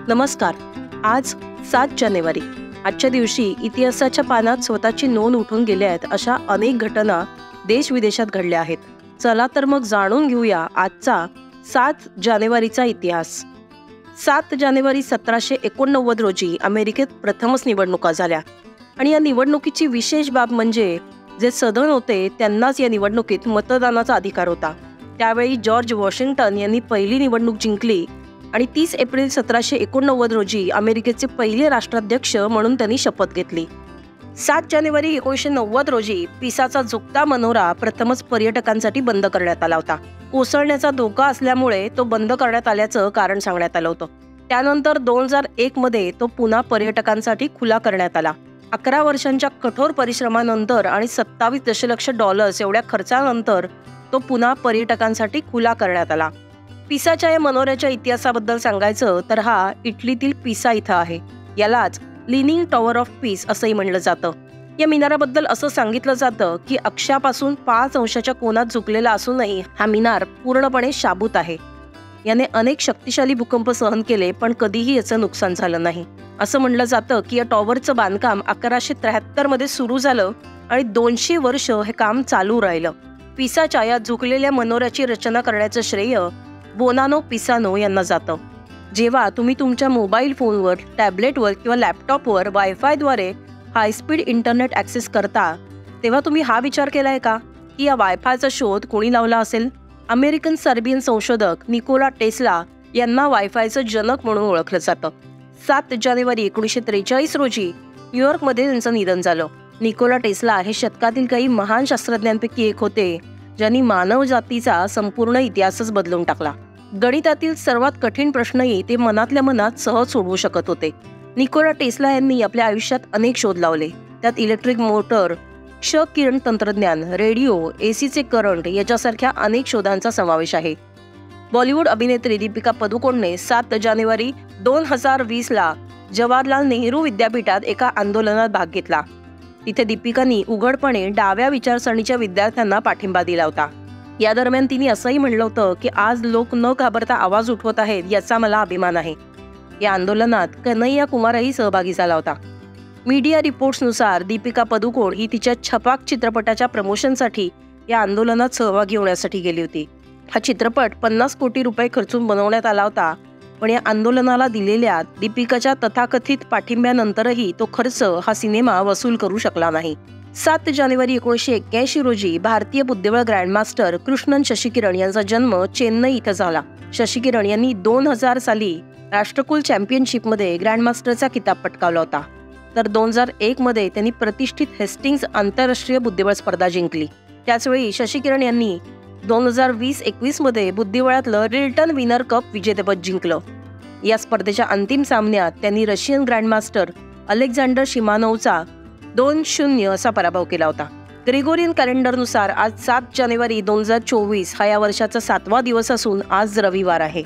नमस्कार. आज 7 जानेवारी. आजच्या दिवशी इतिहासाच्या पानात स्वतःची नोंद उठून गेल्या आहेत अशा अनेक घटना देश विदेशात घडल्या आहेत. चला तर मग जाणून घेऊया आजचा 7 जानेवारीचा इतिहास. 7 जानेवारी 1789 रोजी अमेरिकेत प्रथमच निवडणुका झाल्या आणि या निवडणुकीची विशेष बाब म्हणजे जे सदन होते त्यांनाच या निवडणुकीत मतदानाचा अधिकार होता. त्यावेळी जॉर्ज वॉशिंग्टन यांनी पहिली निवडणूक जिंकली आणि 30 एप्रिल 1789 रोजी अमेरिकेचे पहिले राष्ट्राध्यक्ष म्हणून त्यांनी शपथ घेतली. 7 जानेवारी 1990 रोजी पिसाचा झुकता मनोरा प्रथमच पर्यटकांसाठी बंद करण्यात आला होता. कोसळण्याचा धोका असल्यामुळे तो बंद करण्यात आल्याचं कारण सांगण्यात आलं होतं. त्यानंतर 2001 मध्ये तो पुन्हा पर्यटकांसाठी खुला करण्यात आला. 11 वर्षांच्या कठोर परिश्रमानंतर आणि 27 दशलक्ष डॉलर्स एवढ्या खर्चानंतर तो पुन्हा पर्यटकांसाठी खुला करण्यात आला. पिसाच्या या मनोऱ्याच्या इतिहासाबद्दल सांगायचं तर हा इटलीतील पिसा इथं आहे. यालाच लिनिंग टॉवर ऑफ पीस असंही म्हणलं जातं. या मिनाराबद्दल असं सांगितलं जातं की अक्षापासून 5 अंशाच्या कोनात झुकलेला असूनही हा मिनार पूर्णपणे शाबूत आहे. याने अनेक शक्तिशाली भूकंप सहन केले पण कधीही याचं नुकसान झालं नाही. असं म्हणलं जातं की या टॉवरचं बांधकाम 1173 मध्ये सुरू झालं आणि 200 वर्ष हे काम चालू राहिलं. पिसाच्या या झुकलेल्या मनोऱ्याची रचना करण्याचं श्रेय बोनानो पिसानो यांना जातं. जेव्हा तुम्ही तुमच्या मोबाईल फोनवर, टॅबलेटवर किंवा लॅपटॉपवर वायफायद्वारे हायस्पीड इंटरनेट ॲक्सेस करता तेव्हा तुम्ही हा विचार केलाय का की या वायफायचा शोध कोणी लावला असेल? अमेरिकन सर्बियन संशोधक निकोला टेस्ला यांना वायफायचं जनक म्हणून ओळखलं जातं. 7 जानेवारी 1943 रोजी न्यूयॉर्कमध्ये त्यांचं निधन झालं. निकोला टेस्ला हे शतकातील काही महान शास्त्रज्ञांपैकी एक होते ज्यांनी मानव जातीचा संपूर्ण इतिहासच बदलून टाकला. गणितातील सर्वात कठीण प्रश्नही ते मनातल्या मनात सहज सोडवू शकत होते. निकोला टेस्ला यांनी आपल्या आयुष्यात अनेक शोध लावले. त्यात इलेक्ट्रिक मोटर, क्ष किरण तंत्रज्ञान, रेडिओ, एसीचे करंट याच्यासारख्या अनेक शोधांचा समावेश आहे. बॉलिवूड अभिनेत्री दीपिका पदुकोणने 7 जानेवारी 2020 ला जवाहरलाल नेहरू विद्यापीठात एका आंदोलनात भाग घेतला. तिथे दीपिकांनी उघडपणे डाव्या विचारसरणीच्या विद्यार्थ्यांना पाठिंबा दिला होता. या दरम्यान तिने असंही म्हणलं होतं की आज लोक न घाबरता आवाज उठवत आहेत याचा मला अभिमान आहे. या आंदोलनात कन्हैया कुमारही सहभागी झाला होता. मीडिया रिपोर्ट्सनुसार दीपिका पदुकोण ही तिच्या छपाक चित्रपटाच्या प्रमोशनसाठी या आंदोलनात सहभागी होण्यासाठी गेली होती. हा चित्रपट 50 कोटी रुपये खर्चून बनवण्यात आला होता पण या आंदोलनाला दिलेल्या दीपिकाच्या तथाकथित पाठिंब्यानंतरही तो खर्च हा सिनेमा वसूल करू शकला नाही. 7 जानेवारी 1981 रोजी भारतीय बुद्धिबळ ग्रँडमास्टर कृष्णन शशिकिरण यांचा जन्म चेन्नई इथं झाला. शशिकिरण यांनी 2000 साली राष्ट्रकुल चॅम्पियनशिपमध्ये ग्रँडमास्टरचा किताब पटकावला होता. तर 2001 मध्ये त्यांनी प्रतिष्ठित हेस्टिंग्स आंतरराष्ट्रीय बुद्धिबळ स्पर्धा जिंकली. त्याचवेळी शशिकिरण यांनी 2020-21 मध्ये बुद्धिबळातलं रिल्टन विनर कप विजेतेपद जिंकलं. या स्पर्धेच्या अंतिम सामन्यात त्यांनी रशियन ग्रँडमास्टर अलेक्झांडर शिमानोवचा 2-0 असा पराभव केला होता. ग्रेगोरियन कॅलेंडरनुसार आज 7 जानेवारी 2024 हा या वर्षाचा 7वा दिवस असून आज रविवार आहे.